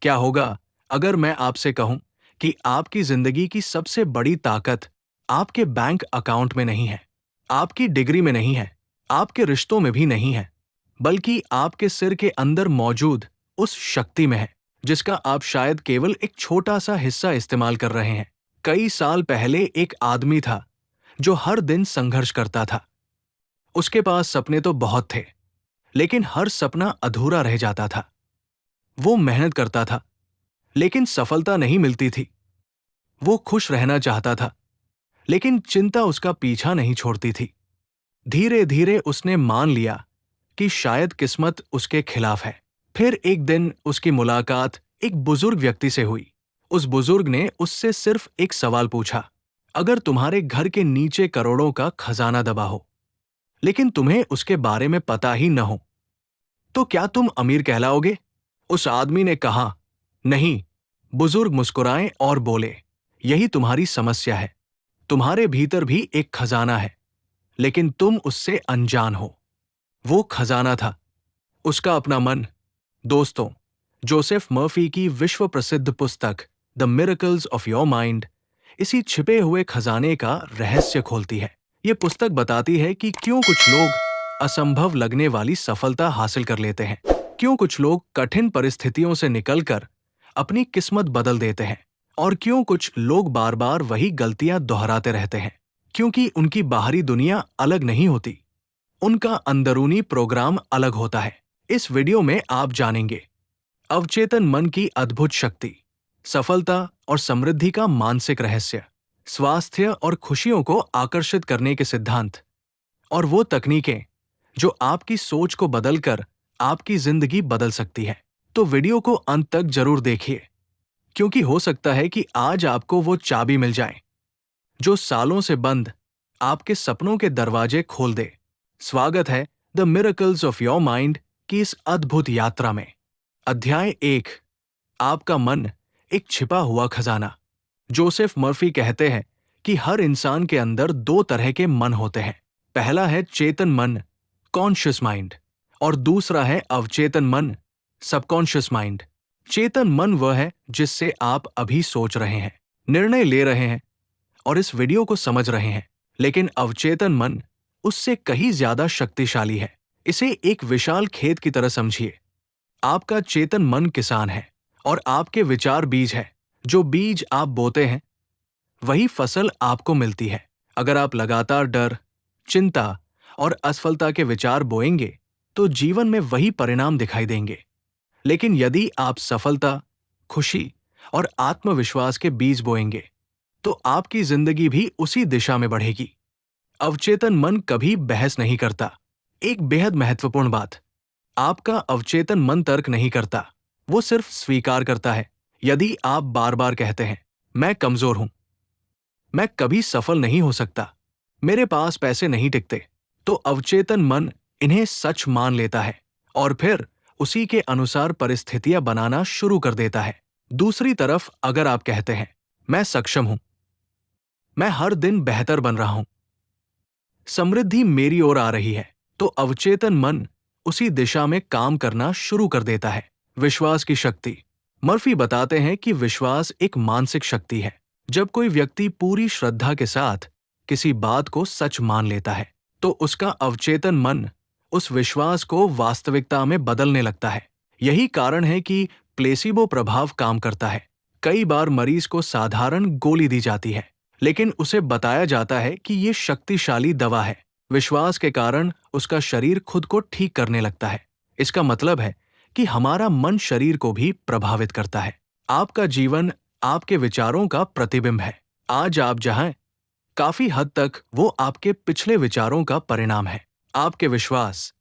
क्या होगा अगर मैं आपसे कहूं कि आपकी जिंदगी की सबसे बड़ी ताकत आपके बैंक अकाउंट में नहीं है, आपकी डिग्री में नहीं है, आपके रिश्तों में भी नहीं है, बल्कि आपके सिर के अंदर मौजूद उस शक्ति में है जिसका आप शायद केवल एक छोटा सा हिस्सा इस्तेमाल कर रहे हैं। कई साल पहले एक आदमी था जो हर दिन संघर्ष करता था। उसके पास सपने तो बहुत थे, लेकिन हर सपना अधूरा रह जाता था। वो मेहनत करता था, लेकिन सफलता नहीं मिलती थी। वो खुश रहना चाहता था, लेकिन चिंता उसका पीछा नहीं छोड़ती थी। धीरे धीरे उसने मान लिया कि शायद किस्मत उसके खिलाफ है। फिर एक दिन उसकी मुलाकात एक बुजुर्ग व्यक्ति से हुई। उस बुजुर्ग ने उससे सिर्फ एक सवाल पूछा, अगर तुम्हारे घर के नीचे करोड़ों का खजाना दबा हो, लेकिन तुम्हें उसके बारे में पता ही न हो, तो क्या तुम अमीर कहलाओगे? उस आदमी ने कहा, नहीं। बुजुर्ग मुस्कुराए और बोले, यही तुम्हारी समस्या है। तुम्हारे भीतर भी एक खजाना है, लेकिन तुम उससे अनजान हो। वो खजाना था उसका अपना मन। दोस्तों, जोसेफ मर्फी की विश्व प्रसिद्ध पुस्तक the miracles of your mind इसी छिपे हुए खजाने का रहस्य खोलती है। ये पुस्तक बताती है कि क्यों कुछ लोग असंभव लगने वाली सफलता हासिल कर लेते हैं, क्यों कुछ लोग कठिन परिस्थितियों से निकलकर अपनी किस्मत बदल देते हैं, और क्यों कुछ लोग बार बार वही गलतियां दोहराते रहते हैं। क्योंकि उनकी बाहरी दुनिया अलग नहीं होती, उनका अंदरूनी प्रोग्राम अलग होता है। इस वीडियो में आप जानेंगे अवचेतन मन की अद्भुत शक्ति, सफलता और समृद्धि का मानसिक रहस्य, स्वास्थ्य और खुशियों को आकर्षित करने के सिद्धांत, और वो तकनीकें जो आपकी सोच को बदलकर आपकी जिंदगी बदल सकती है। तो वीडियो को अंत तक जरूर देखिए, क्योंकि हो सकता है कि आज आपको वो चाबी मिल जाए जो सालों से बंद आपके सपनों के दरवाजे खोल दे। स्वागत है the miracles of your mind की इस अद्भुत यात्रा में। अध्याय 1, आपका मन एक छिपा हुआ खजाना। जोसेफ मर्फी कहते हैं कि हर इंसान के अंदर दो तरह के मन होते हैं। पहला है चेतन मन, कॉन्शियस माइंड, और दूसरा है अवचेतन मन, सबकॉन्शियस माइंड। चेतन मन वह है जिससे आप अभी सोच रहे हैं, निर्णय ले रहे हैं और इस वीडियो को समझ रहे हैं। लेकिन अवचेतन मन उससे कहीं ज्यादा शक्तिशाली है। इसे एक विशाल खेत की तरह समझिए। आपका चेतन मन किसान है और आपके विचार बीज है। जो बीज आप बोते हैं, वही फसल आपको मिलती है। अगर आप लगातार डर, चिंता और असफलता के विचार बोएंगे, तो जीवन में वही परिणाम दिखाई देंगे। लेकिन यदि आप सफलता, खुशी और आत्मविश्वास के बीज बोएंगे, तो आपकी जिंदगी भी उसी दिशा में बढ़ेगी। अवचेतन मन कभी बहस नहीं करता। एक बेहद महत्वपूर्ण बात, आपका अवचेतन मन तर्क नहीं करता, वो सिर्फ स्वीकार करता है। यदि आप बार बार कहते हैं, मैं कमजोर हूं, मैं कभी सफल नहीं हो सकता, मेरे पास पैसे नहीं टिकते, तो अवचेतन मन इन्हें सच मान लेता है और फिर उसी के अनुसार परिस्थितियां बनाना शुरू कर देता है। दूसरी तरफ अगर आप कहते हैं, मैं सक्षम हूं, मैं हर दिन बेहतर बन रहा हूं, समृद्धि मेरी ओर आ रही है, तो अवचेतन मन उसी दिशा में काम करना शुरू कर देता है। विश्वास की शक्ति। मर्फी बताते हैं कि विश्वास एक मानसिक शक्ति है। जब कोई व्यक्ति पूरी श्रद्धा के साथ किसी बात को सच मान लेता है, तो उसका अवचेतन मन उस विश्वास को वास्तविकता में बदलने लगता है। यही कारण है कि प्लेसिबो प्रभाव काम करता है। कई बार मरीज को साधारण गोली दी जाती है, लेकिन उसे बताया जाता है कि ये शक्तिशाली दवा है। विश्वास के कारण उसका शरीर खुद को ठीक करने लगता है। इसका मतलब है कि हमारा मन शरीर को भी प्रभावित करता है। आपका जीवन आपके विचारों का प्रतिबिंब है। आज आप जहां हैं, काफी हद तक वो आपके पिछले विचारों का परिणाम है। आपके विश्वास,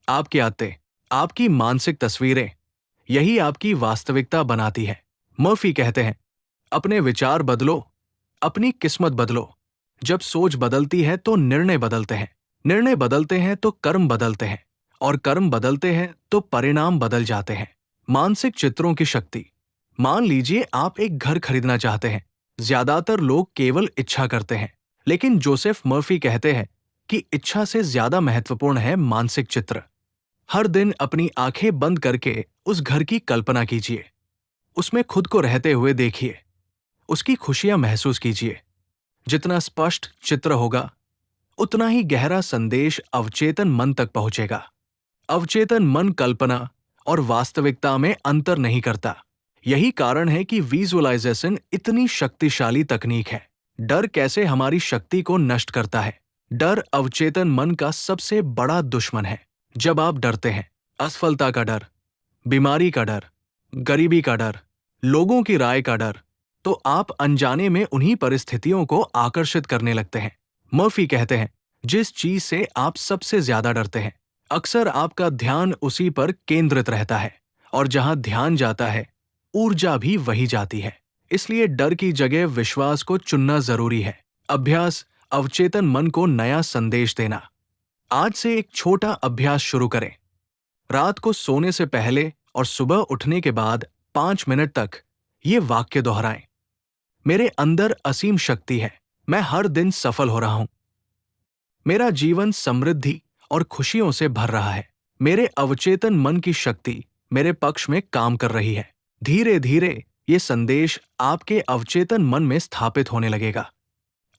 आपकी आदतें, आपकी मानसिक तस्वीरें, यही आपकी वास्तविकता बनाती है। मर्फी कहते हैं, अपने विचार बदलो, अपनी किस्मत बदलो। जब सोच बदलती है तो निर्णय बदलते हैं, निर्णय बदलते हैं तो कर्म बदलते हैं, और कर्म बदलते हैं तो परिणाम बदल जाते हैं। मानसिक चित्रों की शक्ति। मान लीजिए आप एक घर खरीदना चाहते हैं। ज्यादातर लोग केवल इच्छा करते हैं, लेकिन जोसेफ मर्फी कहते हैं कि इच्छा से ज्यादा महत्वपूर्ण है मानसिक चित्र। हर दिन अपनी आंखें बंद करके उस घर की कल्पना कीजिए। उसमें खुद को रहते हुए देखिए, उसकी खुशियां महसूस कीजिए। जितना स्पष्ट चित्र होगा, उतना ही गहरा संदेश अवचेतन मन तक पहुंचेगा। अवचेतन मन कल्पना और वास्तविकता में अंतर नहीं करता। यही कारण है कि विजुअलाइजेशन इतनी शक्तिशाली तकनीक है। डर कैसे हमारी शक्ति को नष्ट करता है? डर अवचेतन मन का सबसे बड़ा दुश्मन है। जब आप डरते हैं, असफलता का डर, बीमारी का डर, गरीबी का डर, लोगों की राय का डर, तो आप अनजाने में उन्हीं परिस्थितियों को आकर्षित करने लगते हैं। मर्फी कहते हैं, जिस चीज से आप सबसे ज्यादा डरते हैं, अक्सर आपका ध्यान उसी पर केंद्रित रहता है, और जहां ध्यान जाता है, ऊर्जा भी वही जाती है। इसलिए डर की जगह विश्वास को चुनना जरूरी है। अभ्यास, अवचेतन मन को नया संदेश देना। आज से एक छोटा अभ्यास शुरू करें। रात को सोने से पहले और सुबह उठने के बाद 5 मिनट तक ये वाक्य दोहराएं। मेरे अंदर असीम शक्ति है, मैं हर दिन सफल हो रहा हूं। मेरा जीवन समृद्धि और खुशियों से भर रहा है। मेरे अवचेतन मन की शक्ति मेरे पक्ष में काम कर रही है। धीरे धीरे ये संदेश आपके अवचेतन मन में स्थापित होने लगेगा।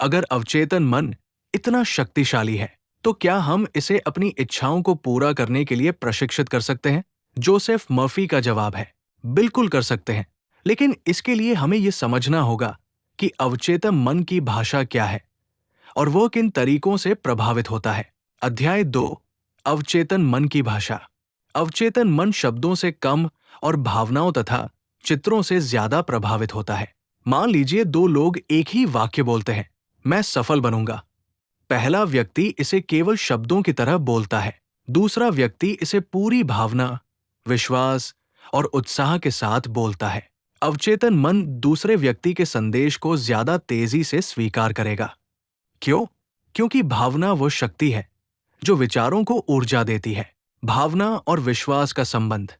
अगर अवचेतन मन इतना शक्तिशाली है, तो क्या हम इसे अपनी इच्छाओं को पूरा करने के लिए प्रशिक्षित कर सकते हैं? जोसेफ मर्फी का जवाब है, बिल्कुल कर सकते हैं। लेकिन इसके लिए हमें यह समझना होगा कि अवचेतन मन की भाषा क्या है और वो किन तरीकों से प्रभावित होता है। अध्याय 2, अवचेतन मन की भाषा। अवचेतन मन शब्दों से कम और भावनाओं तथा चित्रों से ज्यादा प्रभावित होता है। मान लीजिए 2 लोग एक ही वाक्य बोलते हैं, मैं सफल बनूंगा। पहला व्यक्ति इसे केवल शब्दों की तरह बोलता है, दूसरा व्यक्ति इसे पूरी भावना, विश्वास और उत्साह के साथ बोलता है। अवचेतन मन दूसरे व्यक्ति के संदेश को ज्यादा तेजी से स्वीकार करेगा। क्यों? क्योंकि भावना वो शक्ति है जो विचारों को ऊर्जा देती है। भावना और विश्वास का संबंध।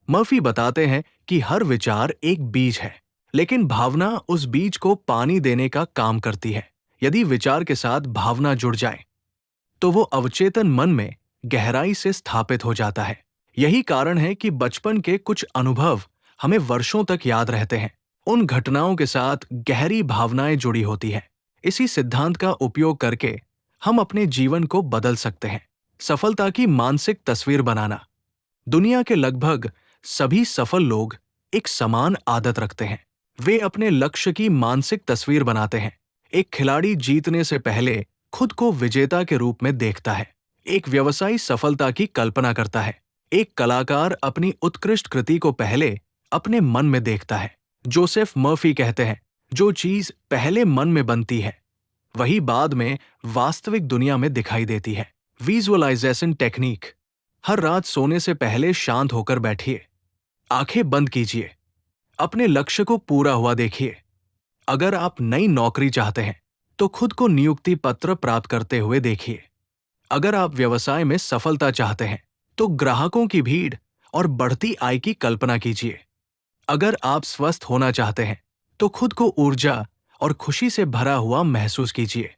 मर्फी बताते हैं कि हर विचार एक बीज है, लेकिन भावना उस बीज को पानी देने का काम करती है। यदि विचार के साथ भावना जुड़ जाए, तो वो अवचेतन मन में गहराई से स्थापित हो जाता है। यही कारण है कि बचपन के कुछ अनुभव हमें वर्षों तक याद रहते हैं। उन घटनाओं के साथ गहरी भावनाएं जुड़ी होती है। इसी सिद्धांत का उपयोग करके हम अपने जीवन को बदल सकते हैं। सफलता की मानसिक तस्वीर बनाना। दुनिया के लगभग सभी सफल लोग एक समान आदत रखते हैं। वे अपने लक्ष्य की मानसिक तस्वीर बनाते हैं। एक खिलाड़ी जीतने से पहले खुद को विजेता के रूप में देखता है। एक व्यवसायी सफलता की कल्पना करता है। एक कलाकार अपनी उत्कृष्ट कृति को पहले अपने मन में देखता है। जोसेफ मर्फी कहते हैं, जो चीज पहले मन में बनती है, वही बाद में वास्तविक दुनिया में दिखाई देती है। Visualisation technique. हर रात सोने से पहले शांत होकर बैठिए, आंखें बंद कीजिए, अपने लक्ष्य को पूरा हुआ देखिए। अगर आप नई नौकरी चाहते हैं, तो खुद को नियुक्ति पत्र प्राप्त करते हुए देखिए। अगर आप व्यवसाय में सफलता चाहते हैं, तो ग्राहकों की भीड़ और बढ़ती आय की कल्पना कीजिए। अगर आप स्वस्थ होना चाहते हैं, तो खुद को ऊर्जा और खुशी से भरा हुआ महसूस कीजिए।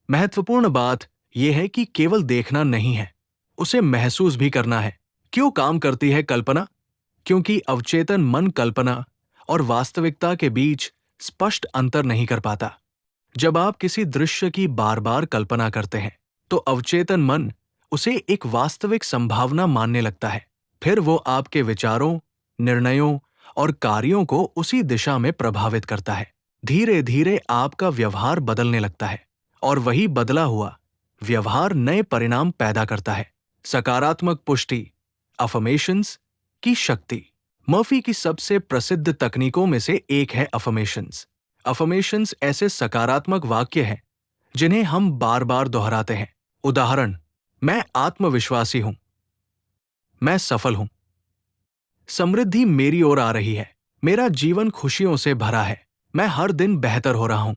महत्वपूर्ण बात यह है कि केवल देखना नहीं है, उसे महसूस भी करना है। क्यों काम करती है कल्पना? क्योंकि अवचेतन मन कल्पना और वास्तविकता के बीच स्पष्ट अंतर नहीं कर पाता। जब आप किसी दृश्य की बार बार कल्पना करते हैं, तो अवचेतन मन उसे एक वास्तविक संभावना मानने लगता है। फिर वो आपके विचारों, निर्णयों और कार्यों को उसी दिशा में प्रभावित करता है। धीरे धीरे आपका व्यवहार बदलने लगता है, और वही बदला हुआ व्यवहार नए परिणाम पैदा करता है। सकारात्मक पुष्टि, अफर्मेशंस की शक्ति। मर्फी की सबसे प्रसिद्ध तकनीकों में से एक है अफर्मेशंस। अफर्मेशंस ऐसे सकारात्मक वाक्य हैं जिन्हें हम बार बार दोहराते हैं। उदाहरण, मैं आत्मविश्वासी हूं, मैं सफल हूं, समृद्धि मेरी ओर आ रही है, मेरा जीवन खुशियों से भरा है, मैं हर दिन बेहतर हो रहा हूं।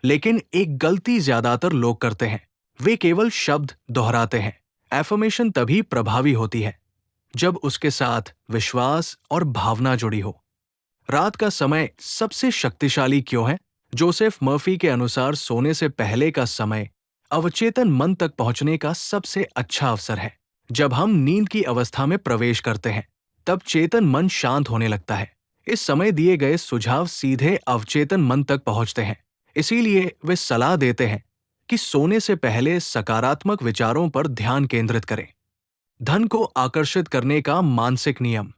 लेकिन एक गलती ज्यादातर लोग करते हैं, वे केवल शब्द दोहराते हैं। एफर्मेशन तभी प्रभावी होती है जब उसके साथ विश्वास और भावना जुड़ी हो। रात का समय सबसे शक्तिशाली क्यों है? जोसेफ मर्फी के अनुसार सोने से पहले का समय अवचेतन मन तक पहुंचने का सबसे अच्छा अवसर है। जब हम नींद की अवस्था में प्रवेश करते हैं, तब चेतन मन शांत होने लगता है। इस समय दिए गए सुझाव सीधे अवचेतन मन तक पहुंचते हैं। इसीलिए वे सलाह देते हैं कि सोने से पहले सकारात्मक विचारों पर ध्यान केंद्रित करें। धन को आकर्षित करने का मानसिक नियम।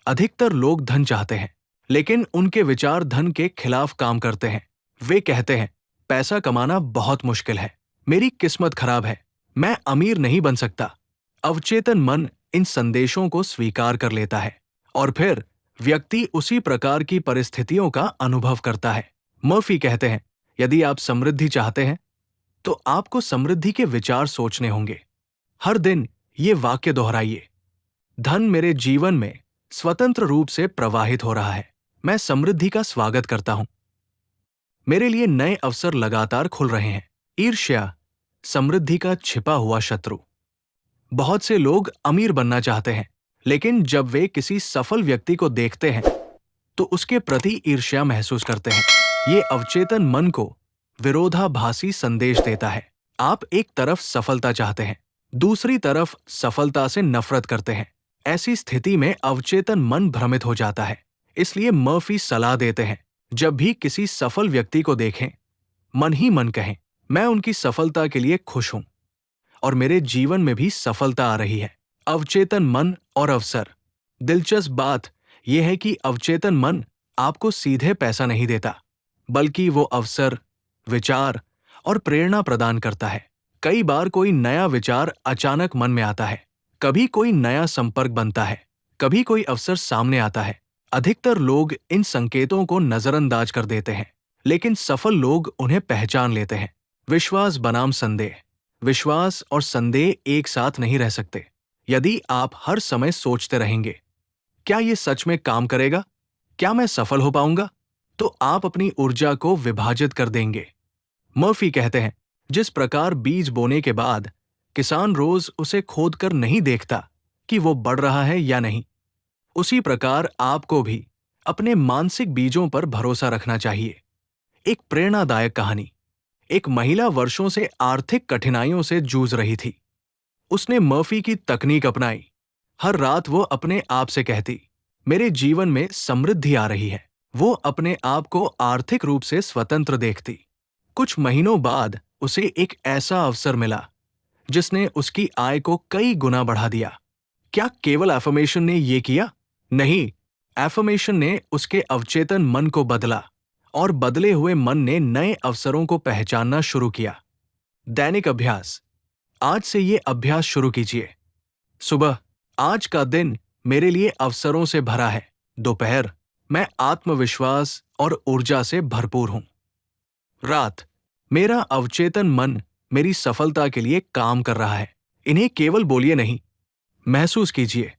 अधिकतर लोग धन चाहते हैं, लेकिन उनके विचार धन के खिलाफ काम करते हैं। वे कहते हैं, पैसा कमाना बहुत मुश्किल है, मेरी किस्मत खराब है, मैं अमीर नहीं बन सकता। अवचेतन मन इन संदेशों को स्वीकार कर लेता है और फिर व्यक्ति उसी प्रकार की परिस्थितियों का अनुभव करता है। मर्फी कहते हैं, यदि आप समृद्धि चाहते हैं तो आपको समृद्धि के विचार सोचने होंगे। हर दिन ये वाक्य दोहराइए, धन मेरे जीवन में स्वतंत्र रूप से प्रवाहित हो रहा है, मैं समृद्धि का स्वागत करता हूं। मेरे लिए नए अवसर लगातार खुल रहे हैं। ईर्ष्या, समृद्धि का छिपा हुआ शत्रु। बहुत से लोग अमीर बनना चाहते हैं, लेकिन जब वे किसी सफल व्यक्ति को देखते हैं तो उसके प्रति ईर्ष्या महसूस करते हैं। ये अवचेतन मन को विरोधाभासी संदेश देता है। आप एक तरफ सफलता चाहते हैं, दूसरी तरफ सफलता से नफरत करते हैं। ऐसी स्थिति में अवचेतन मन भ्रमित हो जाता है। इसलिए मर्फी सलाह देते हैं, जब भी किसी सफल व्यक्ति को देखें, मन ही मन कहें, मैं उनकी सफलता के लिए खुश हूं और मेरे जीवन में भी सफलता आ रही है। अवचेतन मन और अवसर। दिलचस्प बात यह है कि अवचेतन मन आपको सीधे पैसा नहीं देता, बल्कि वो अवसर, विचार और प्रेरणा प्रदान करता है। कई बार कोई नया विचार अचानक मन में आता है, कभी कोई नया संपर्क बनता है, कभी कोई अवसर सामने आता है। अधिकतर लोग इन संकेतों को नजरअंदाज कर देते हैं, लेकिन सफल लोग उन्हें पहचान लेते हैं। विश्वास बनाम संदेह। विश्वास और संदेह एक साथ नहीं रह सकते। यदि आप हर समय सोचते रहेंगे, क्या ये सच में काम करेगा, क्या मैं सफल हो पाऊंगा, तो आप अपनी ऊर्जा को विभाजित कर देंगे। मर्फी कहते हैं, जिस प्रकार बीज बोने के बाद किसान रोज उसे खोदकर नहीं देखता कि वो बढ़ रहा है या नहीं, उसी प्रकार आपको भी अपने मानसिक बीजों पर भरोसा रखना चाहिए। एक प्रेरणादायक कहानी। एक महिला वर्षों से आर्थिक कठिनाइयों से जूझ रही थी। उसने मर्फी की तकनीक अपनाई। हर रात वो अपने आप से कहती, मेरे जीवन में समृद्धि आ रही है। वो अपने आप को आर्थिक रूप से स्वतंत्र देखती। कुछ महीनों बाद उसे एक ऐसा अवसर मिला जिसने उसकी आय को कई गुना बढ़ा दिया। क्या केवल एफर्मेशन ने ये किया? नहीं, एफर्मेशन ने उसके अवचेतन मन को बदला और बदले हुए मन ने नए अवसरों को पहचानना शुरू किया। दैनिक अभ्यास। आज से ये अभ्यास शुरू कीजिए। सुबह, आज का दिन मेरे लिए अवसरों से भरा है। दोपहर, मैं आत्मविश्वास और ऊर्जा से भरपूर हूं। रात, मेरा अवचेतन मन मेरी सफलता के लिए काम कर रहा है। इन्हें केवल बोलिए नहीं, महसूस कीजिए।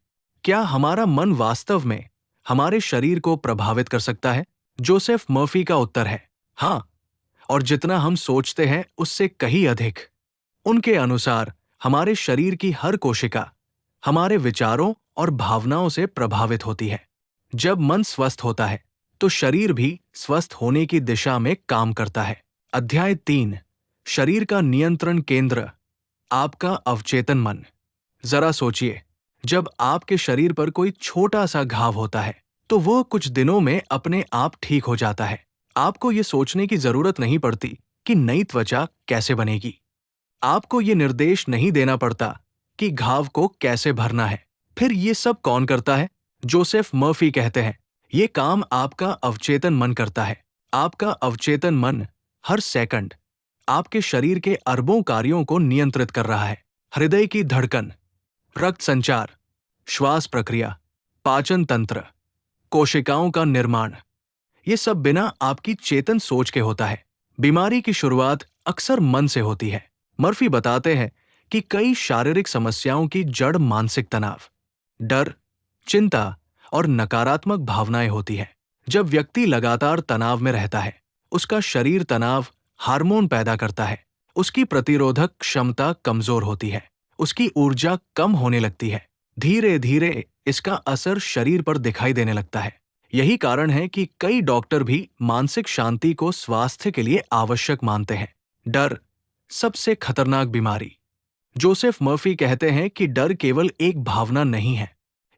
क्या हमारा मन वास्तव में हमारे शरीर को प्रभावित कर सकता है? जोसेफ मर्फी का उत्तर है हाँ, और जितना हम सोचते हैं उससे कहीं अधिक। उनके अनुसार हमारे शरीर की हर कोशिका हमारे विचारों और भावनाओं से प्रभावित होती है। जब मन स्वस्थ होता है तो शरीर भी स्वस्थ होने की दिशा में काम करता है। अध्याय 3, शरीर का नियंत्रण केंद्र, आपका अवचेतन मन। जरा सोचिए, जब आपके शरीर पर कोई छोटा सा घाव होता है तो वो कुछ दिनों में अपने आप ठीक हो जाता है। आपको ये सोचने की जरूरत नहीं पड़ती कि नई त्वचा कैसे बनेगी। आपको ये निर्देश नहीं देना पड़ता कि घाव को कैसे भरना है। फिर ये सब कौन करता है? जोसेफ मर्फी कहते हैं, ये काम आपका अवचेतन मन करता है। आपका अवचेतन मन हर सेकंड आपके शरीर के अरबों कार्यों को नियंत्रित कर रहा है। हृदय की धड़कन, रक्त संचार, श्वास प्रक्रिया, पाचन तंत्र, कोशिकाओं का निर्माण, ये सब बिना आपकी चेतन सोच के होता है। बीमारी की शुरुआत अक्सर मन से होती है। मर्फी बताते हैं कि कई शारीरिक समस्याओं की जड़ मानसिक तनाव, डर, चिंता और नकारात्मक भावनाएं होती है। जब व्यक्ति लगातार तनाव में रहता है, उसका शरीर तनाव हार्मोन पैदा करता है, उसकी प्रतिरोधक क्षमता कमजोर होती है, उसकी ऊर्जा कम होने लगती है। धीरे धीरे इसका असर शरीर पर दिखाई देने लगता है। यही कारण है कि कई डॉक्टर भी मानसिक शांति को स्वास्थ्य के लिए आवश्यक मानते हैं। डर, सबसे खतरनाक बीमारी। जोसेफ मर्फी कहते हैं कि डर केवल एक भावना नहीं है,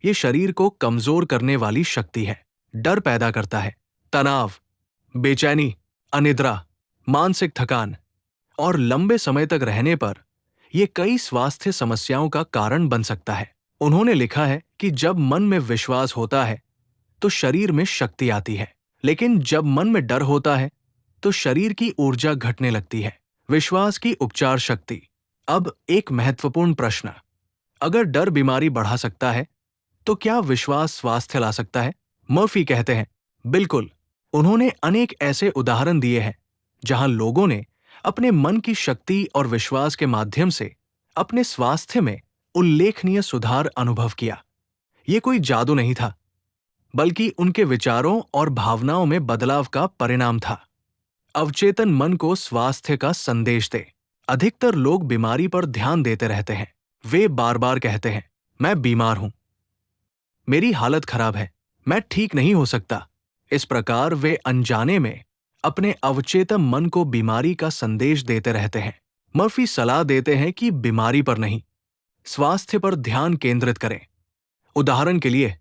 ये शरीर को कमजोर करने वाली शक्ति है। डर पैदा करता है। तनाव, बेचैनी, अनिद्रा, मानसिक थकान और लंबे समय तक रहने पर यह कई स्वास्थ्य समस्याओं का कारण बन सकता है। उन्होंने लिखा है कि जब मन में विश्वास होता है तो शरीर में शक्ति आती है, लेकिन जब मन में डर होता है तो शरीर की ऊर्जा घटने लगती है। विश्वास की उपचार शक्ति। अब एक महत्वपूर्ण प्रश्न, अगर डर बीमारी बढ़ा सकता है तो क्या विश्वास स्वास्थ्य ला सकता है? मर्फी कहते हैं, बिल्कुल। उन्होंने अनेक ऐसे उदाहरण दिए हैं जहां लोगों ने अपने मन की शक्ति और विश्वास के माध्यम से अपने स्वास्थ्य में उल्लेखनीय सुधार अनुभव किया। ये कोई जादू नहीं था, बल्कि उनके विचारों और भावनाओं में बदलाव का परिणाम था। अवचेतन मन को स्वास्थ्य का संदेश दे। अधिकतर लोग बीमारी पर ध्यान देते रहते हैं। वे बार बार कहते हैं, मैं बीमार हूं, मेरी हालत खराब है, मैं ठीक नहीं हो सकता। इस प्रकार वे अनजाने में अपने अवचेतन मन को बीमारी का संदेश देते रहते हैं। मर्फी सलाह देते हैं कि बीमारी पर नहीं, स्वास्थ्य पर ध्यान केंद्रित करें। उदाहरण के लिए,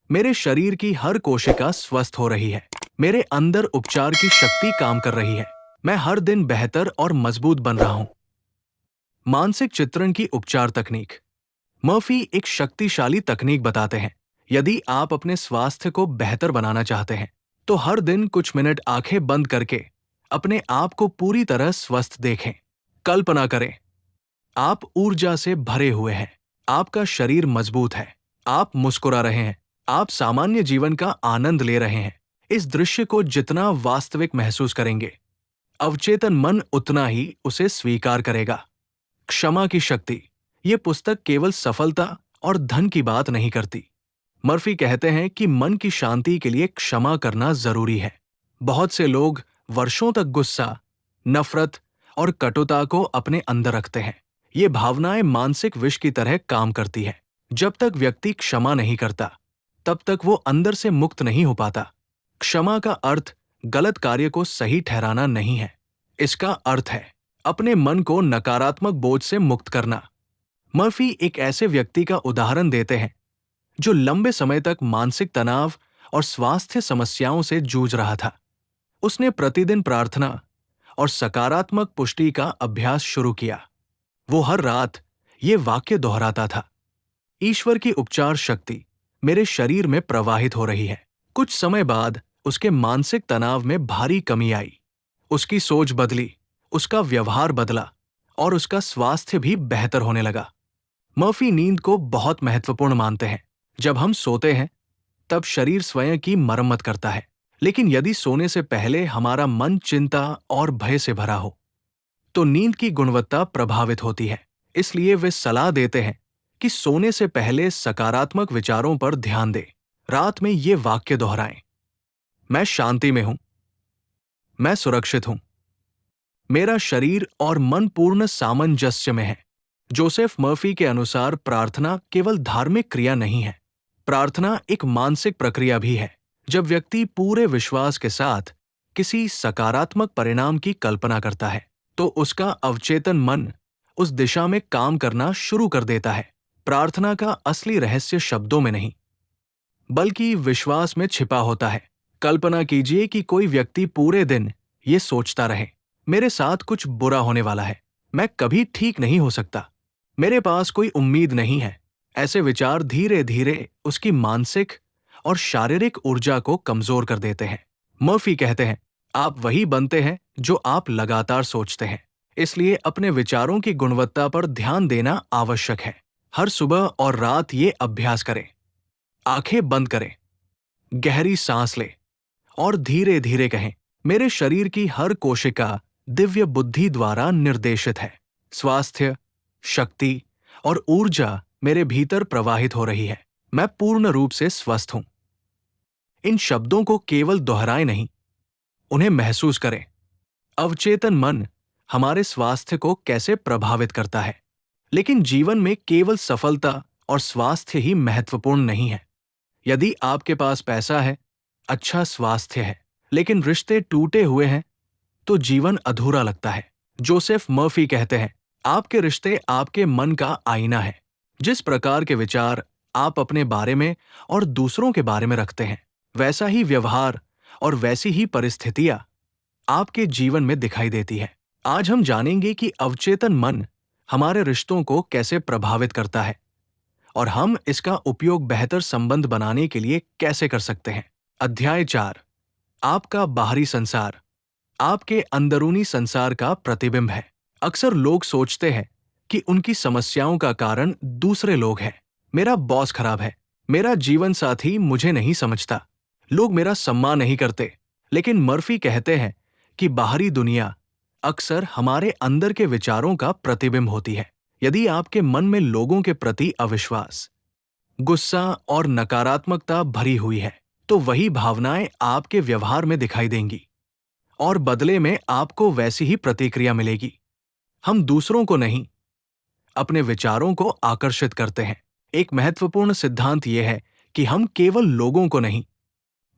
मेरे शरीर की हर कोशिका स्वस्थ हो रही है, मेरे अंदर उपचार की शक्ति काम कर रही है, मैं हर दिन बेहतर और मजबूत बन रहा हूं। मानसिक चित्रण की उपचार तकनीक। मर्फी एक शक्तिशाली तकनीक बताते हैं। यदि आप अपने स्वास्थ्य को बेहतर बनाना चाहते हैं तो हर दिन कुछ मिनट आंखें बंद करके अपने आप को पूरी तरह स्वस्थ देखें। कल्पना करें, आप ऊर्जा से भरे हुए हैं, आपका शरीर मजबूत है, आप मुस्कुरा रहे हैं, आप सामान्य जीवन का आनंद ले रहे हैं। इस दृश्य को जितना वास्तविक महसूस करेंगे, अवचेतन मन उतना ही उसे स्वीकार करेगा। क्षमा की शक्ति। ये पुस्तक केवल सफलता और धन की बात नहीं करती। मर्फी कहते हैं कि मन की शांति के लिए क्षमा करना जरूरी है। बहुत से लोग वर्षों तक गुस्सा, नफरत और कटुता को अपने अंदर रखते हैं। ये भावनाएं मानसिक विष की तरह काम करती है। जब तक व्यक्ति क्षमा नहीं करता, तब तक वो अंदर से मुक्त नहीं हो पाता। क्षमा का अर्थ गलत कार्य को सही ठहराना नहीं है। इसका अर्थ है अपने मन को नकारात्मक बोझ से मुक्त करना। मर्फी एक ऐसे व्यक्ति का उदाहरण देते हैं जो लंबे समय तक मानसिक तनाव और स्वास्थ्य समस्याओं से जूझ रहा था। उसने प्रतिदिन प्रार्थना और सकारात्मक पुष्टि का अभ्यास शुरू किया। वो हर रात ये वाक्य दोहराता था, ईश्वर की उपचार शक्ति मेरे शरीर में प्रवाहित हो रही है। कुछ समय बाद उसके मानसिक तनाव में भारी कमी आई। उसकी सोच बदली, उसका व्यवहार बदला और उसका स्वास्थ्य भी बेहतर होने लगा। मर्फी नींद को बहुत महत्वपूर्ण मानते हैं। जब हम सोते हैं तब शरीर स्वयं की मरम्मत करता है, लेकिन यदि सोने से पहले हमारा मन चिंता और भय से भरा हो तो नींद की गुणवत्ता प्रभावित होती है। इसलिए वे सलाह देते हैं कि सोने से पहले सकारात्मक विचारों पर ध्यान दें। रात में ये वाक्य दोहराएं, मैं शांति में हूं, मैं सुरक्षित हूं, मेरा शरीर और मन पूर्ण सामंजस्य में है। जोसेफ मर्फी के अनुसार प्रार्थना केवल धार्मिक क्रिया नहीं है, प्रार्थना एक मानसिक प्रक्रिया भी है। जब व्यक्ति पूरे विश्वास के साथ किसी सकारात्मक परिणाम की कल्पना करता है तो उसका अवचेतन मन उस दिशा में काम करना शुरू कर देता है। प्रार्थना का असली रहस्य शब्दों में नहीं, बल्कि विश्वास में छिपा होता है। कल्पना कीजिए कि कोई व्यक्ति पूरे दिन ये सोचता रहे, मेरे साथ कुछ बुरा होने वाला है, मैं कभी ठीक नहीं हो सकता, मेरे पास कोई उम्मीद नहीं है। ऐसे विचार धीरे धीरे उसकी मानसिक और शारीरिक ऊर्जा को कमजोर कर देते हैं। मर्फी कहते हैं, आप वही बनते हैं जो आप लगातार सोचते हैं। इसलिए अपने विचारों की गुणवत्ता पर ध्यान देना आवश्यक है। हर सुबह और रात ये अभ्यास करें। आंखें बंद करें, गहरी सांस लें और धीरे धीरे कहें, मेरे शरीर की हर कोशिका दिव्य बुद्धि द्वारा निर्देशित है। स्वास्थ्य, शक्ति और ऊर्जा मेरे भीतर प्रवाहित हो रही है। मैं पूर्ण रूप से स्वस्थ हूं। इन शब्दों को केवल दोहराएं नहीं, उन्हें महसूस करें। अवचेतन मन हमारे स्वास्थ्य को कैसे प्रभावित करता है, लेकिन जीवन में केवल सफलता और स्वास्थ्य ही महत्वपूर्ण नहीं है। यदि आपके पास पैसा है, अच्छा स्वास्थ्य है, लेकिन रिश्ते टूटे हुए हैं तो जीवन अधूरा लगता है। जोसेफ मर्फी कहते हैं, आपके रिश्ते आपके मन का आईना है। जिस प्रकार के विचार आप अपने बारे में और दूसरों के बारे में रखते हैं, वैसा ही व्यवहार और वैसी ही परिस्थितियां आपके जीवन में दिखाई देती है। आज हम जानेंगे कि अवचेतन मन हमारे रिश्तों को कैसे प्रभावित करता है और हम इसका उपयोग बेहतर संबंध बनाने के लिए कैसे कर सकते हैं। अध्याय 4। आपका बाहरी संसार आपके अंदरूनी संसार का प्रतिबिंब है। अक्सर लोग सोचते हैं कि उनकी समस्याओं का कारण दूसरे लोग हैं। मेरा बॉस खराब है, मेरा जीवन साथी मुझे नहीं समझता, लोग मेरा सम्मान नहीं करते। लेकिन मर्फी कहते हैं कि बाहरी दुनिया अक्सर हमारे अंदर के विचारों का प्रतिबिंब होती है। यदि आपके मन में लोगों के प्रति अविश्वास, गुस्सा और नकारात्मकता भरी हुई है, तो वही भावनाएं आपके व्यवहार में दिखाई देंगी और बदले में आपको वैसी ही प्रतिक्रिया मिलेगी। हम दूसरों को नहीं, अपने विचारों को आकर्षित करते हैं। एक महत्वपूर्ण सिद्धांत यह है कि हम केवल लोगों को नहीं,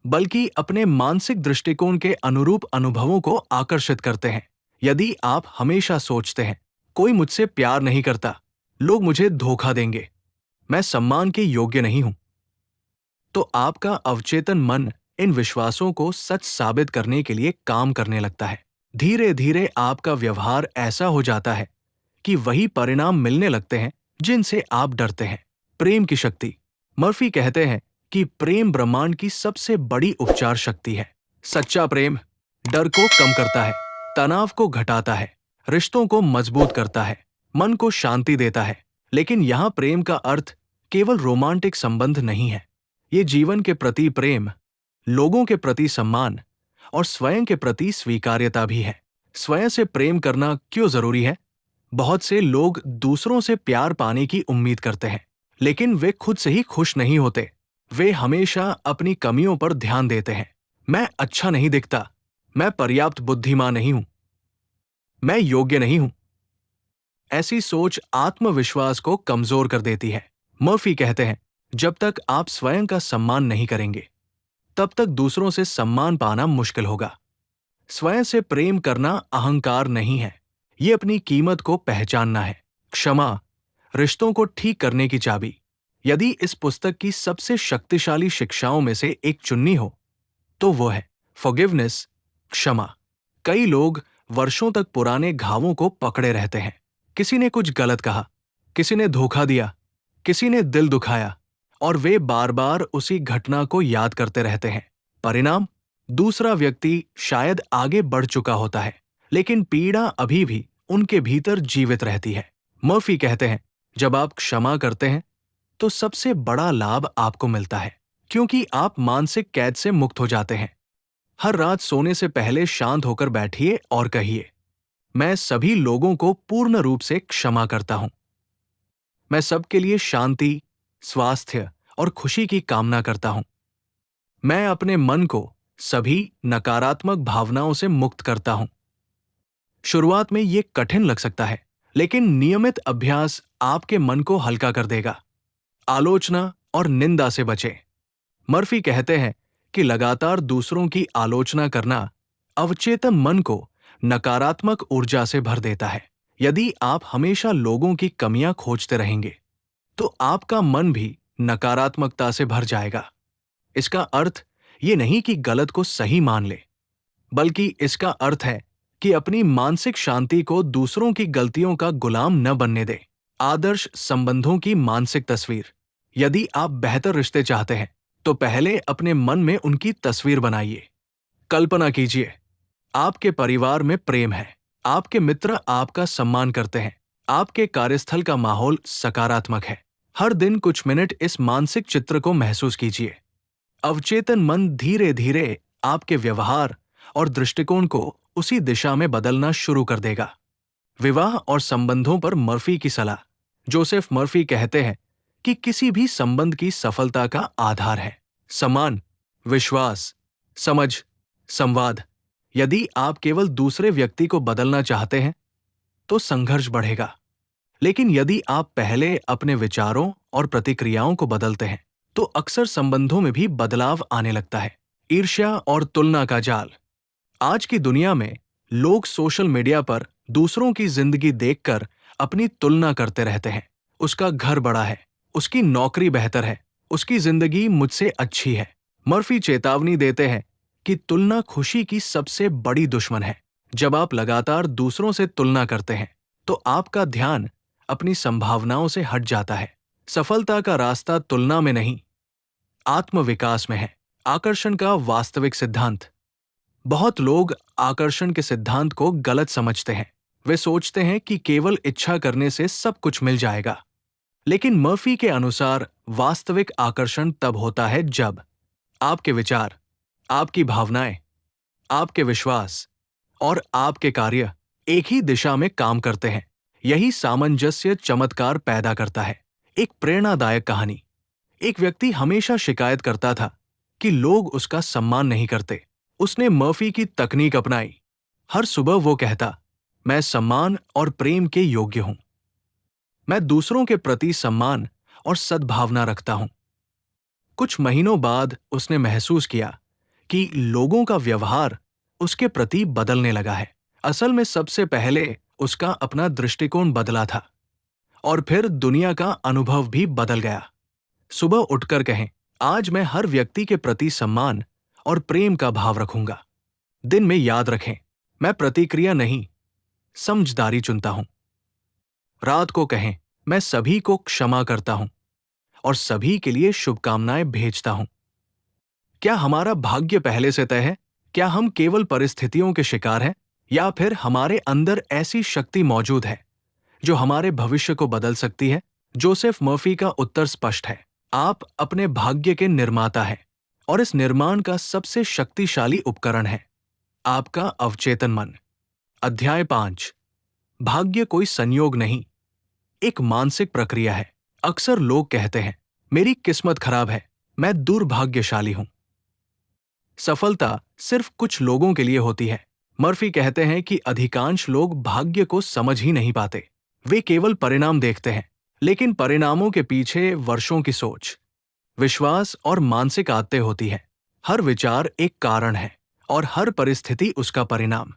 बल्कि अपने मानसिक दृष्टिकोण के अनुरूप अनुभवों को आकर्षित करते हैं। यदि आप हमेशा सोचते हैं, कोई मुझसे प्यार नहीं करता, लोग मुझे धोखा देंगे, मैं सम्मान के योग्य नहीं हूं, तो आपका अवचेतन मन इन विश्वासों को सच साबित करने के लिए काम करने लगता है। धीरे धीरे आपका व्यवहार ऐसा हो जाता है कि वही परिणाम मिलने लगते हैं जिनसे आप डरते हैं। प्रेम की शक्ति। मर्फी कहते हैं कि प्रेम ब्रह्मांड की सबसे बड़ी उपचार शक्ति है। सच्चा प्रेम डर को कम करता है, तनाव को घटाता है, रिश्तों को मजबूत करता है, मन को शांति देता है। लेकिन यहाँ प्रेम का अर्थ केवल रोमांटिक संबंध नहीं है। ये जीवन के प्रति प्रेम, लोगों के प्रति सम्मान और स्वयं के प्रति स्वीकार्यता भी है। स्वयं से प्रेम करना क्यों जरूरी है? बहुत से लोग दूसरों से प्यार पाने की उम्मीद करते हैं, लेकिन वे खुद से ही खुश नहीं होते। वे हमेशा अपनी कमियों पर ध्यान देते हैं। मैं अच्छा नहीं दिखता, मैं पर्याप्त बुद्धिमान नहीं हूं, मैं योग्य नहीं हूं। ऐसी सोच आत्मविश्वास को कमजोर कर देती है। मर्फी कहते हैं, जब तक आप स्वयं का सम्मान नहीं करेंगे, तब तक दूसरों से सम्मान पाना मुश्किल होगा। स्वयं से प्रेम करना अहंकार नहीं है, ये अपनी कीमत को पहचानना है। क्षमा रिश्तों को ठीक करने की चाबी। यदि इस पुस्तक की सबसे शक्तिशाली शिक्षाओं में से एक चुननी हो, तो वो है फॉरगिवनेस, क्षमा। कई लोग वर्षों तक पुराने घावों को पकड़े रहते हैं। किसी ने कुछ गलत कहा, किसी ने धोखा दिया, किसी ने दिल दुखाया, और वे बार बार उसी घटना को याद करते रहते हैं। परिणाम, दूसरा व्यक्ति शायद आगे बढ़ चुका होता है, लेकिन पीड़ा अभी भी उनके भीतर जीवित रहती है। मर्फी कहते हैं, जब आप क्षमा करते हैं तो सबसे बड़ा लाभ आपको मिलता है, क्योंकि आप मानसिक कैद से मुक्त हो जाते हैं। हर रात सोने से पहले शांत होकर बैठिए और कहिए, मैं सभी लोगों को पूर्ण रूप से क्षमा करता हूं। मैं सबके लिए शांति, स्वास्थ्य और खुशी की कामना करता हूं। मैं अपने मन को सभी नकारात्मक भावनाओं से मुक्त करता हूं। शुरुआत में ये कठिन लग सकता है, लेकिन नियमित अभ्यास आपके मन को हल्का कर देगा। आलोचना और निंदा से बचें। मर्फी कहते हैं कि लगातार दूसरों की आलोचना करना अवचेतन मन को नकारात्मक ऊर्जा से भर देता है। यदि आप हमेशा लोगों की कमियां खोजते रहेंगे, तो आपका मन भी नकारात्मकता से भर जाएगा। इसका अर्थ ये नहीं कि गलत को सही मान ले, बल्कि इसका अर्थ है कि अपनी मानसिक शांति को दूसरों की गलतियों का गुलाम न बनने दे। आदर्श संबंधों की मानसिक तस्वीर। यदि आप बेहतर रिश्ते चाहते हैं, तो पहले अपने मन में उनकी तस्वीर बनाइए। कल्पना कीजिए, आपके परिवार में प्रेम है, आपके मित्र आपका सम्मान करते हैं, आपके कार्यस्थल का माहौल सकारात्मक है। हर दिन कुछ मिनट इस मानसिक चित्र को महसूस कीजिए। अवचेतन मन धीरे धीरे आपके व्यवहार और दृष्टिकोण को उसी दिशा में बदलना शुरू कर देगा। विवाह और संबंधों पर मर्फी की सलाह। जोसेफ मर्फी कहते हैं कि किसी भी संबंध की सफलता का आधार है सम्मान, विश्वास, समझ, संवाद। यदि आप केवल दूसरे व्यक्ति को बदलना चाहते हैं, तो संघर्ष बढ़ेगा। लेकिन यदि आप पहले अपने विचारों और प्रतिक्रियाओं को बदलते हैं, तो अक्सर संबंधों में भी बदलाव आने लगता है। ईर्ष्या और तुलना का जाल। आज की दुनिया में लोग सोशल मीडिया पर दूसरों की जिंदगी देखकर अपनी तुलना करते रहते हैं। उसका घर बड़ा है, उसकी नौकरी बेहतर है, उसकी जिंदगी मुझसे अच्छी है। मर्फी चेतावनी देते हैं कि तुलना खुशी की सबसे बड़ी दुश्मन है। जब आप लगातार दूसरों से तुलना करते हैं तो आपका ध्यान अपनी संभावनाओं से हट जाता है। सफलता का रास्ता तुलना में नहीं, आत्मविकास में है। आकर्षण का वास्तविक सिद्धांत। बहुत लोग आकर्षण के सिद्धांत को गलत समझते हैं। वे सोचते हैं कि केवल इच्छा करने से सब कुछ मिल जाएगा। लेकिन मर्फी के अनुसार वास्तविक आकर्षण तब होता है जब आपके विचार, आपकी भावनाएं, आपके विश्वास और आपके कार्य एक ही दिशा में काम करते हैं। यही सामंजस्य चमत्कार पैदा करता है। एक प्रेरणादायक कहानी। एक व्यक्ति हमेशा शिकायत करता था कि लोग उसका सम्मान नहीं करते। उसने मर्फी की तकनीक अपनाई। हर सुबह वो कहता, मैं सम्मान और प्रेम के योग्य हूं। मैं दूसरों के प्रति सम्मान और सद्भावना रखता हूं। कुछ महीनों बाद उसने महसूस किया कि लोगों का व्यवहार उसके प्रति बदलने लगा है। असल में सबसे पहले उसका अपना दृष्टिकोण बदला था और फिर दुनिया का अनुभव भी बदल गया। सुबह उठकर कहें, आज मैं हर व्यक्ति के प्रति सम्मान और प्रेम का भाव रखूंगा। दिन में याद रखें, मैं प्रतिक्रिया नहीं, समझदारी चुनता हूं। रात को कहें, मैं सभी को क्षमा करता हूं और सभी के लिए शुभकामनाएं भेजता हूं। क्या हमारा भाग्य पहले से तय है? क्या हम केवल परिस्थितियों के शिकार हैं या फिर हमारे अंदर ऐसी शक्ति मौजूद है जो हमारे भविष्य को बदल सकती है? जोसेफ मर्फी का उत्तर स्पष्ट है। आप अपने भाग्य के निर्माता हैं और इस निर्माण का सबसे शक्तिशाली उपकरण है आपका अवचेतन मन। अध्याय 5। भाग्य कोई संयोग नहीं, एक मानसिक प्रक्रिया है। अक्सर लोग कहते हैं, मेरी किस्मत खराब है, मैं दुर्भाग्यशाली हूं। सफलता सिर्फ कुछ लोगों के लिए होती है। मर्फी कहते हैं कि अधिकांश लोग भाग्य को समझ ही नहीं पाते। वे केवल परिणाम देखते हैं, लेकिन परिणामों के पीछे वर्षों की सोच, विश्वास और मानसिक आदतें होती है। हर विचार एक कारण है और हर परिस्थिति उसका परिणाम।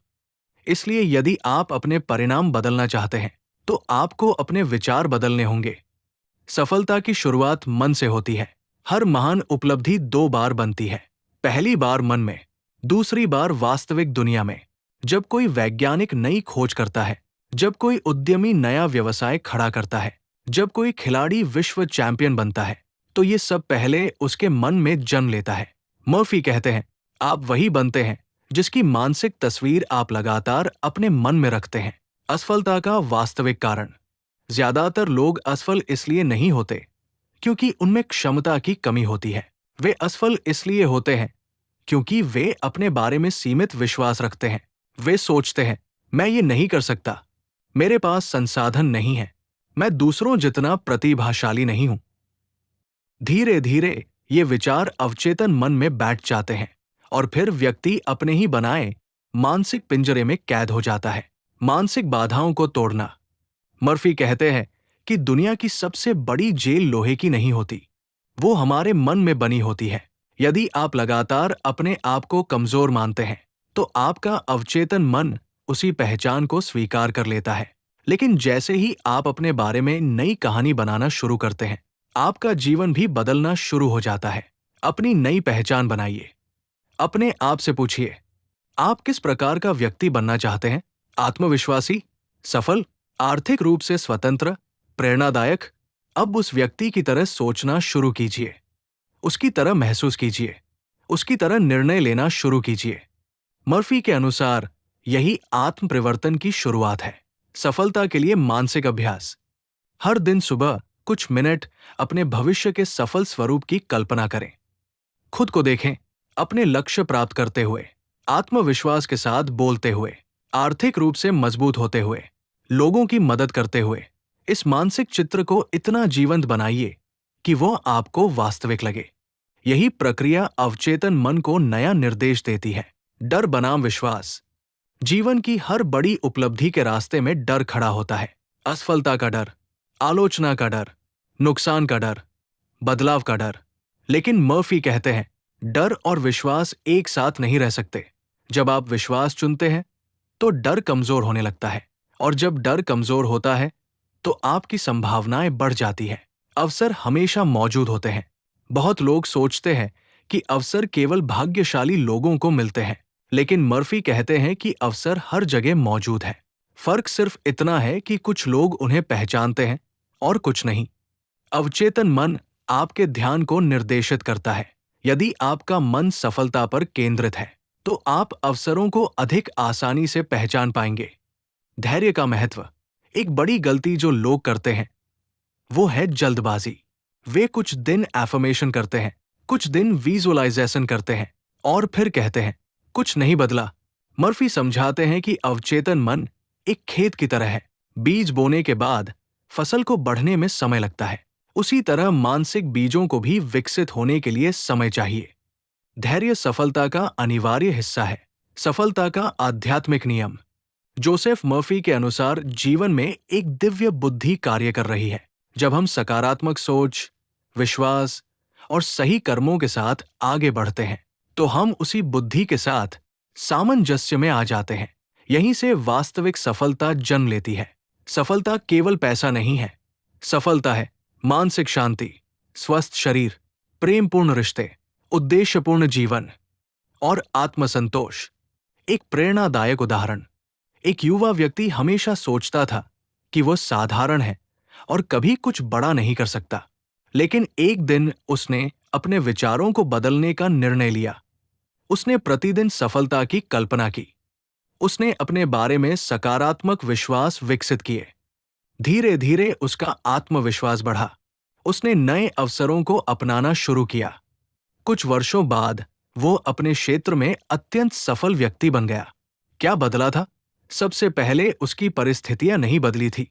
इसलिए यदि आप अपने परिणाम बदलना चाहते हैं तो आपको अपने विचार बदलने होंगे। सफलता की शुरुआत मन से होती है। हर महान उपलब्धि 2 बार बनती है। पहली बार मन में, दूसरी बार वास्तविक दुनिया में। जब कोई वैज्ञानिक नई खोज करता है, जब कोई उद्यमी नया व्यवसाय खड़ा करता है, जब कोई खिलाड़ी विश्व चैंपियन बनता है, तो ये सब पहले उसके मन में जन्म लेता है। मर्फी कहते हैं, आप वही बनते हैं जिसकी मानसिक तस्वीर आप लगातार अपने मन में रखते हैं। असफलता का वास्तविक कारण। ज्यादातर लोग असफल इसलिए नहीं होते क्योंकि उनमें क्षमता की कमी होती है। वे असफल इसलिए होते हैं क्योंकि वे अपने बारे में सीमित विश्वास रखते हैं। वे सोचते हैं, मैं ये नहीं कर सकता, मेरे पास संसाधन नहीं है, मैं दूसरों जितना प्रतिभाशाली नहीं हूं। धीरे धीरे ये विचार अवचेतन मन में बैठ जाते हैं और फिर व्यक्ति अपने ही बनाए मानसिक पिंजरे में कैद हो जाता है। मानसिक बाधाओं को तोड़ना। मर्फी कहते हैं कि दुनिया की सबसे बड़ी जेल लोहे की नहीं होती, वो हमारे मन में बनी होती है। यदि आप लगातार अपने आप को कमजोर मानते हैं तो आपका अवचेतन मन उसी पहचान को स्वीकार कर लेता है। लेकिन जैसे ही आप अपने बारे में नई कहानी बनाना शुरू करते हैं, आपका जीवन भी बदलना शुरू हो जाता है। अपनी नई पहचान बनाइए। अपने आप से पूछिए, आप किस प्रकार का व्यक्ति बनना चाहते हैं? आत्मविश्वासी, सफल, आर्थिक रूप से स्वतंत्र, प्रेरणादायक? अब उस व्यक्ति की तरह सोचना शुरू कीजिए, उसकी तरह महसूस कीजिए, उसकी तरह निर्णय लेना शुरू कीजिए। मर्फी के अनुसार यही आत्म परिवर्तन की शुरुआत है। सफलता के लिए मानसिक अभ्यास। हर दिन सुबह कुछ मिनट अपने भविष्य के सफल स्वरूप की कल्पना करें। खुद को देखें, अपने लक्ष्य प्राप्त करते हुए, आत्मविश्वास के साथ बोलते हुए, आर्थिक रूप से मजबूत होते हुए, लोगों की मदद करते हुए। इस मानसिक चित्र को इतना जीवंत बनाइए कि वो आपको वास्तविक लगे। यही प्रक्रिया अवचेतन मन को नया निर्देश देती है। डर बनाम विश्वास। जीवन की हर बड़ी उपलब्धि के रास्ते में डर खड़ा होता है। असफलता का डर, आलोचना का डर, नुकसान का डर, बदलाव का डर। लेकिन मर्फी कहते हैं, डर और विश्वास एक साथ नहीं रह सकते। जब आप विश्वास चुनते हैं तो डर कमजोर होने लगता है, और जब डर कमजोर होता है तो आपकी संभावनाएं बढ़ जाती हैं। अवसर हमेशा मौजूद होते हैं। बहुत लोग सोचते हैं कि अवसर केवल भाग्यशाली लोगों को मिलते हैं, लेकिन मर्फी कहते हैं कि अवसर हर जगह मौजूद है। फर्क सिर्फ इतना है कि कुछ लोग उन्हें पहचानते हैं और कुछ नहीं। अवचेतन मन आपके ध्यान को निर्देशित करता है। यदि आपका मन सफलता पर केंद्रित है, तो आप अवसरों को अधिक आसानी से पहचान पाएंगे। धैर्य का महत्व। एक बड़ी गलती जो लोग करते हैं वो है जल्दबाजी। वे कुछ दिन एफर्मेशन करते हैं, कुछ दिन विजुअलाइजेशन करते हैं और फिर कहते हैं कुछ नहीं बदला। मर्फी समझाते हैं कि अवचेतन मन एक खेत की तरह है। बीज बोने के बाद फसल को बढ़ने में समय लगता है। उसी तरह मानसिक बीजों को भी विकसित होने के लिए समय चाहिए। धैर्य सफलता का अनिवार्य हिस्सा है। सफलता का आध्यात्मिक नियम। जोसेफ मर्फी के अनुसार जीवन में एक दिव्य बुद्धि कार्य कर रही है। जब हम सकारात्मक सोच, विश्वास और सही कर्मों के साथ आगे बढ़ते हैं, तो हम उसी बुद्धि के साथ सामंजस्य में आ जाते हैं। यहीं से वास्तविक सफलता जन्म लेती है। सफलता केवल पैसा नहीं है। सफलता है मानसिक शांति, स्वस्थ शरीर, प्रेमपूर्ण रिश्ते, उद्देश्यपूर्ण जीवन और आत्मसंतोष। एक प्रेरणादायक उदाहरण। एक युवा व्यक्ति हमेशा सोचता था कि वो साधारण है और कभी कुछ बड़ा नहीं कर सकता। लेकिन एक दिन उसने अपने विचारों को बदलने का निर्णय लिया। उसने प्रतिदिन सफलता की कल्पना की। उसने अपने बारे में सकारात्मक विश्वास विकसित किए। धीरे धीरे उसका आत्मविश्वास बढ़ा। उसने नए अवसरों को अपनाना शुरू किया। कुछ वर्षों बाद वो अपने क्षेत्र में अत्यंत सफल व्यक्ति बन गया। क्या बदला था? सबसे पहले उसकी परिस्थितियां नहीं बदली थी,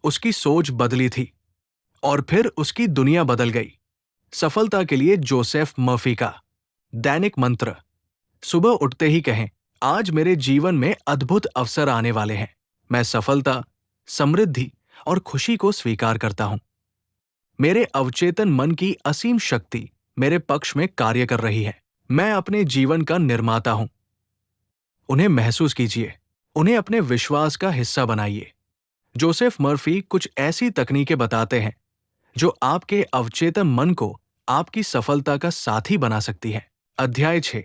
उसकी सोच बदली थी और फिर उसकी दुनिया बदल गई। सफलता के लिए जोसेफ मर्फी का दैनिक मंत्र। सुबह उठते ही कहें, आज मेरे जीवन में अद्भुत अवसर आने वाले हैं। मैं सफलता, समृद्धि और खुशी को स्वीकार करता हूं। मेरे अवचेतन मन की असीम शक्ति मेरे पक्ष में कार्य कर रही है। मैं अपने जीवन का निर्माता हूं। उन्हें महसूस कीजिए, उन्हें अपने विश्वास का हिस्सा बनाइए। जोसेफ मर्फी कुछ ऐसी तकनीकें बताते हैं जो आपके अवचेतन मन को आपकी सफलता का साथी बना सकती है। अध्याय 6।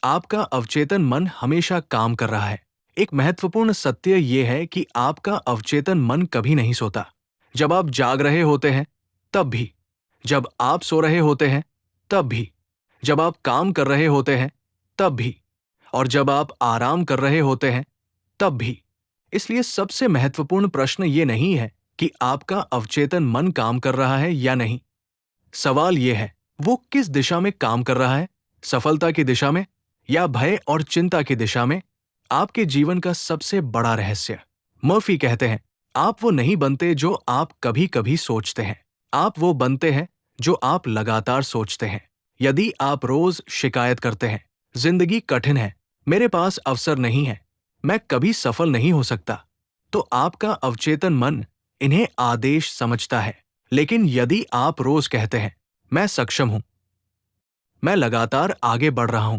आपका अवचेतन मन हमेशा काम कर रहा है। एक महत्वपूर्ण सत्य यह है कि आपका अवचेतन मन कभी नहीं सोता। जब आप जाग रहे होते हैं तब भी, जब आप सो रहे होते हैं तब भी, जब आप काम कर रहे होते हैं तब भी और जब आप आराम कर रहे होते हैं तब भी। इसलिए सबसे महत्वपूर्ण प्रश्न ये नहीं है कि आपका अवचेतन मन काम कर रहा है या नहीं। सवाल यह है, वो किस दिशा में काम कर रहा है? सफलता की दिशा में या भय और चिंता की दिशा में? आपके जीवन का सबसे बड़ा रहस्य। मर्फी कहते हैं, आप वो नहीं बनते जो आप कभी कभी सोचते हैं, आप वो बनते हैं जो आप लगातार सोचते हैं। यदि आप रोज शिकायत करते हैं, जिंदगी कठिन है, मेरे पास अवसर नहीं है, मैं कभी सफल नहीं हो सकता, तो आपका अवचेतन मन इन्हें आदेश समझता है। लेकिन यदि आप रोज कहते हैं, मैं सक्षम हूं, मैं लगातार आगे बढ़ रहा हूं,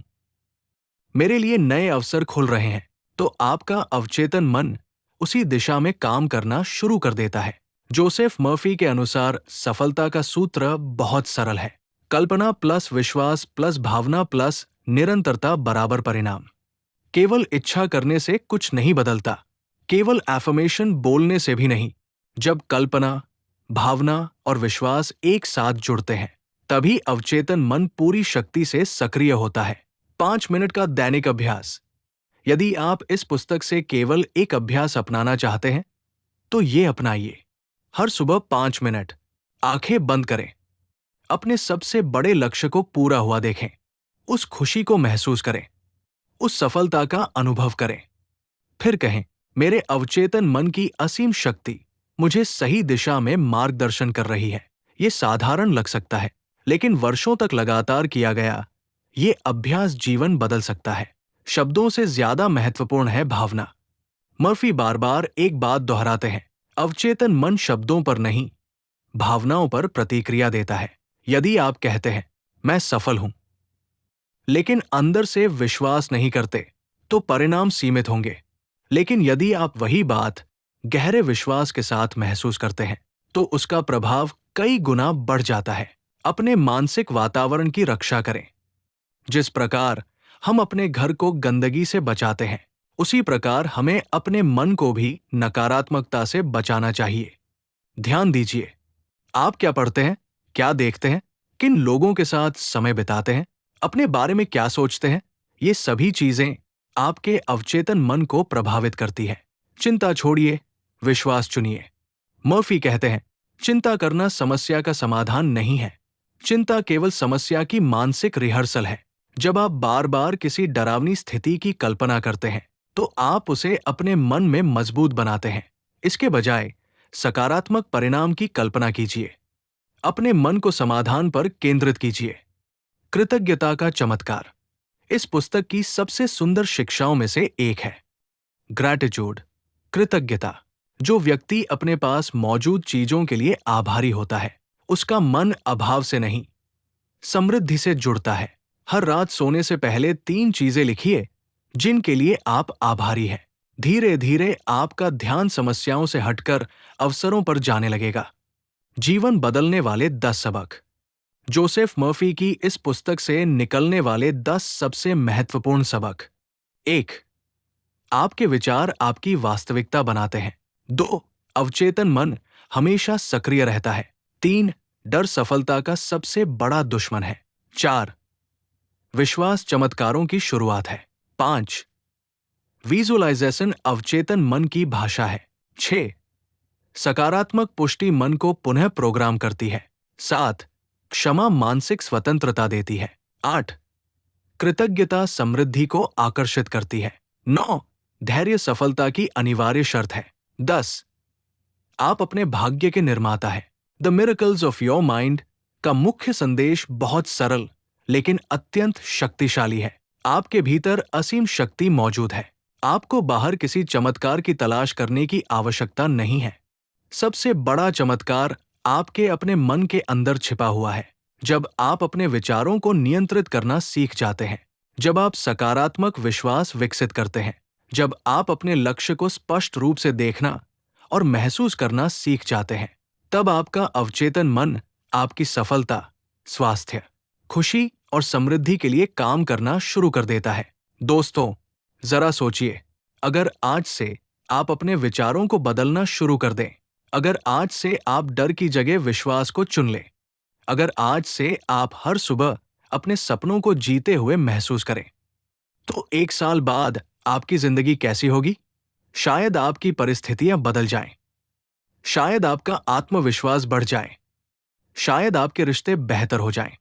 मेरे लिए नए अवसर खुल रहे हैं, तो आपका अवचेतन मन उसी दिशा में काम करना शुरू कर देता है। जोसेफ मर्फी के अनुसार सफलता का सूत्र बहुत सरल है। कल्पना प्लस विश्वास प्लस भावना प्लस निरंतरता बराबर परिणाम। केवल इच्छा करने से कुछ नहीं बदलता, केवल एफर्मेशन बोलने से भी नहीं। जब कल्पना, भावना और विश्वास एक साथ जुड़ते हैं, तभी अवचेतन मन पूरी शक्ति से सक्रिय होता है। 5 मिनट का दैनिक अभ्यास। यदि आप इस पुस्तक से केवल एक अभ्यास अपनाना चाहते हैं, तो ये अपनाइए। हर सुबह 5 मिनट आंखें बंद करें, अपने सबसे बड़े लक्ष्य को पूरा हुआ देखें, उस खुशी को महसूस करें, उस सफलता का अनुभव करें। फिर कहें, मेरे अवचेतन मन की असीम शक्ति मुझे सही दिशा में मार्गदर्शन कर रही है। ये साधारण लग सकता है, लेकिन वर्षों तक लगातार किया गया ये अभ्यास जीवन बदल सकता है। शब्दों से ज्यादा महत्वपूर्ण है भावना। मर्फी बार बार एक बात दोहराते हैं, अवचेतन मन शब्दों पर नहीं, भावनाओं पर प्रतिक्रिया देता है। यदि आप कहते हैं, मैं सफल हूं, लेकिन अंदर से विश्वास नहीं करते, तो परिणाम सीमित होंगे। लेकिन यदि आप वही बात गहरे विश्वास के साथ महसूस करते हैं, तो उसका प्रभाव कई गुना बढ़ जाता है। अपने मानसिक वातावरण की रक्षा करें। जिस प्रकार हम अपने घर को गंदगी से बचाते हैं, उसी प्रकार हमें अपने मन को भी नकारात्मकता से बचाना चाहिए। ध्यान दीजिए, आप क्या पढ़ते हैं, क्या देखते हैं, किन लोगों के साथ समय बिताते हैं, अपने बारे में क्या सोचते हैं, ये सभी चीजें आपके अवचेतन मन को प्रभावित करती है। चिंता छोड़िए, विश्वास चुनिए। मर्फी कहते हैं, चिंता करना समस्या का समाधान नहीं है। चिंता केवल समस्या की मानसिक रिहर्सल है। जब आप बार बार किसी डरावनी स्थिति की कल्पना करते हैं, तो आप उसे अपने मन में मजबूत बनाते हैं। इसके बजाय सकारात्मक परिणाम की कल्पना कीजिए। अपने मन को समाधान पर केंद्रित कीजिए। कृतज्ञता का चमत्कार इस पुस्तक की सबसे सुंदर शिक्षाओं में से एक है। ग्रैटिट्यूड, कृतज्ञता। जो व्यक्ति अपने पास मौजूद चीजों के लिए आभारी होता है, उसका मन अभाव से नहीं, समृद्धि से जुड़ता है। हर रात सोने से पहले 3 चीजें लिखिए जिनके लिए आप आभारी हैं। धीरे धीरे आपका ध्यान समस्याओं से हटकर अवसरों पर जाने लगेगा। जीवन बदलने वाले 10 सबक। जोसेफ मर्फी की इस पुस्तक से निकलने वाले 10 सबसे महत्वपूर्ण सबक। 1. आपके विचार आपकी वास्तविकता बनाते हैं। 2. अवचेतन मन हमेशा सक्रिय रहता है। 3. डर सफलता का सबसे बड़ा दुश्मन है। 4. विश्वास चमत्कारों की शुरुआत है। 5. विजुअलाइजेशन अवचेतन मन की भाषा है। 6. सकारात्मक पुष्टि मन को पुनः प्रोग्राम करती है। 7. क्षमा मानसिक स्वतंत्रता देती है। 8. कृतज्ञता समृद्धि को आकर्षित करती है। 9. धैर्य सफलता की अनिवार्य शर्त है। 10. आप अपने भाग्य के निर्माता हैं। The miracles of your mind का मुख्य संदेश बहुत सरल लेकिन अत्यंत शक्तिशाली है। आपके भीतर असीम शक्ति मौजूद है। आपको बाहर किसी चमत्कार की तलाश करने की आवश्यकता नहीं है। सबसे बड़ा चमत्कार आपके अपने मन के अंदर छिपा हुआ है। जब आप अपने विचारों को नियंत्रित करना सीख जाते हैं, जब आप सकारात्मक विश्वास विकसित करते हैं, जब आप अपने लक्ष्य को स्पष्ट रूप से देखना और महसूस करना सीख जाते हैं, तब आपका अवचेतन मन आपकी सफलता, स्वास्थ्य, खुशी और समृद्धि के लिए काम करना शुरू कर देता है। दोस्तों, जरा सोचिए, अगर आज से आप अपने विचारों को बदलना शुरू कर दें, अगर आज से आप डर की जगह विश्वास को चुन लें, अगर आज से आप हर सुबह अपने सपनों को जीते हुए महसूस करें, तो 1 साल बाद आपकी जिंदगी कैसी होगी? शायद आपकी परिस्थितियां बदल जाएं, शायद आपका आत्मविश्वास बढ़ जाए, शायद आपके रिश्ते बेहतर हो जाएं,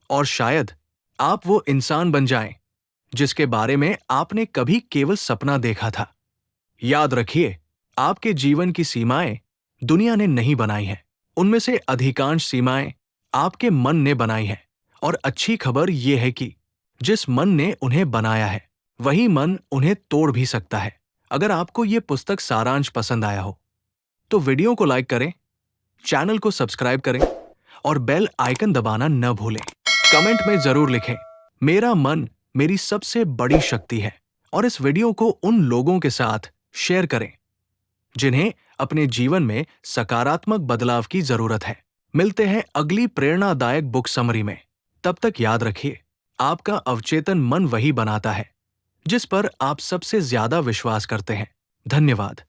और शायद आप वो इंसान बन जाएं जिसके बारे में आपने कभी केवल सपना देखा था। याद रखिए, आपके जीवन की सीमाएं दुनिया ने नहीं बनाई हैं। उनमें से अधिकांश सीमाएं आपके मन ने बनाई हैं। और अच्छी खबर यह है कि जिस मन ने उन्हें बनाया है, वही मन उन्हें तोड़ भी सकता है। अगर आपको ये पुस्तक सारांश पसंद आया हो, तो वीडियो को लाइक करें, चैनल को सब्सक्राइब करें और बेल आइकन दबाना न भूलें। कमेंट में जरूर लिखें, मेरा मन मेरी सबसे बड़ी शक्ति है, और इस वीडियो को उन लोगों के साथ शेयर करें जिन्हें अपने जीवन में सकारात्मक बदलाव की जरूरत है। मिलते हैं अगली प्रेरणादायक बुक समरी में। तब तक याद रखिए, आपका अवचेतन मन वही बनाता है जिस पर आप सबसे ज्यादा विश्वास करते हैं। धन्यवाद।